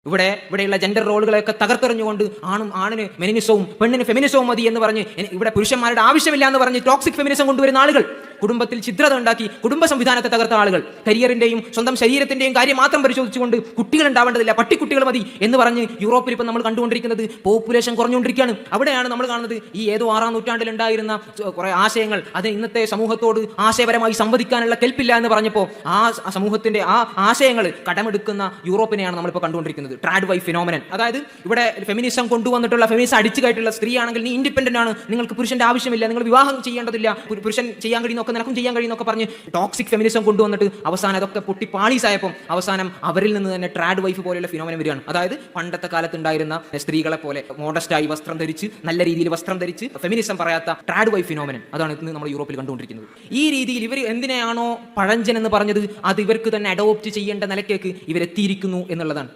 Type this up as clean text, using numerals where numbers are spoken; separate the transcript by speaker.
Speaker 1: ഇവിടെയുള്ള ജെൻഡർ റോളുകളെയൊക്കെ തകർത്തെറിഞ്ഞുകൊണ്ട് ആണിന് മെനിനിസവും പെണ്ണിന് ഫെമിനിസവും മതി എന്ന് പറഞ്ഞ് ഇവിടെ പുരുഷന്മാരുടെ ആവശ്യമില്ല എന്ന് പറഞ്ഞ് ടോക്സിക് ഫെമിനിസം കൊണ്ടുവരുന്ന ആളുകൾ, കുടുംബത്തിൽ ഛിദ്രത ഉണ്ടാക്കി കുടുംബ സംവിധാനത്തെ തകർത്ത ആളുകൾ, കരിയറിന്റെയും സ്വന്തം ശരീരത്തിന്റെയും കാര്യം മാത്രം പരിശോധിച്ചുകൊണ്ട് കുട്ടികൾ ഉണ്ടാവേണ്ടതില്ല, പട്ടിക്കുട്ടികൾ മതി എന്ന് പറഞ്ഞ് യൂറോപ്പിൽ ഇപ്പം നമ്മൾ കണ്ടുകൊണ്ടിരിക്കുന്നത് പോപ്പുലേഷൻ കുറഞ്ഞുകൊണ്ടിരിക്കുകയാണ്. അവിടെയാണ് നമ്മൾ കാണുന്നത് ഈ ഏതോ 6-ാം നൂറ്റാണ്ടിൽ ഉണ്ടായിരുന്ന കുറെ ആശയങ്ങൾ അത് ഇന്നത്തെ സമൂഹത്തോട് ആശയപരമായി സംവദിക്കാനുള്ള കെൽപ്പില്ല എന്ന് പറഞ്ഞപ്പോൾ ആ സമൂഹത്തിന്റെ ആ ആശയങ്ങൾ കടമെടുക്കുന്ന യൂറോപ്പിനെയാണ് നമ്മളിപ്പോൾ കണ്ടുകൊണ്ടിരിക്കുന്നത്. ട്രാഡ് വൈഫ് ഫിനോമിനൻ, അതായത് ഇവിടെ ഫെമിനിസം കൊണ്ടുവന്നിട്ടുള്ള ഫെമിനിസം അടിച്ചു കയറ്റുള്ള സ്ത്രീയാണെങ്കിൽ നീ ഇൻഡിപെൻഡന്റ് ആണ്, നിങ്ങൾക്ക് പുരുഷന്റെ ആവശ്യമില്ല, നിങ്ങൾ വിവാഹം ചെയ്യേണ്ടതില്ല, പുരുഷൻ ചെയ്യാൻ കഴിയുന്നൊക്കെ നിനക്കും ചെയ്യാൻ കഴിയുന്നൊക്കെ പറഞ്ഞ് ടോക്സിക് ഫെമിനിസം കൊണ്ടുവന്നിട്ട് അവസാനം അതൊക്കെ പൊട്ടി പാളീസായപ്പോൾ അവസാനം അവരിൽ നിന്ന് തന്നെ ട്രാഡ് വൈഫ് പോലെയുള്ള ഫിനോമിനൻ വരികയാണ്. അതായത് പണ്ടത്തെ കാലത്ത് ഉണ്ടായിരുന്ന സ്ത്രീകളെ പോലെ മോഡസ്റ്റായി വസ്ത്രം ധരിച്ച് നല്ല രീതിയിൽ വസ്ത്രം ധരിച്ച് ഫെമിനിസം പറയാത്ത ട്രാഡ് വൈഫ് ഫിനോമിനൻ അതാണ് ഇന്ന് നമ്മൾ യൂറോപ്പിൽ കണ്ടുകൊണ്ടിരിക്കുന്നത്. ഈ രീതിയിൽ ഇവർ എന്തിനാണോ പഴഞ്ചൻ എന്ന് പറഞ്ഞത് അത് ഇവർക്ക് തന്നെ അഡോപ്റ്റ് ചെയ്യേണ്ട നിലയ്ക്കേക്ക് ഇവരെത്തിയിരിക്കുന്നു എന്നുള്ളതാണ്.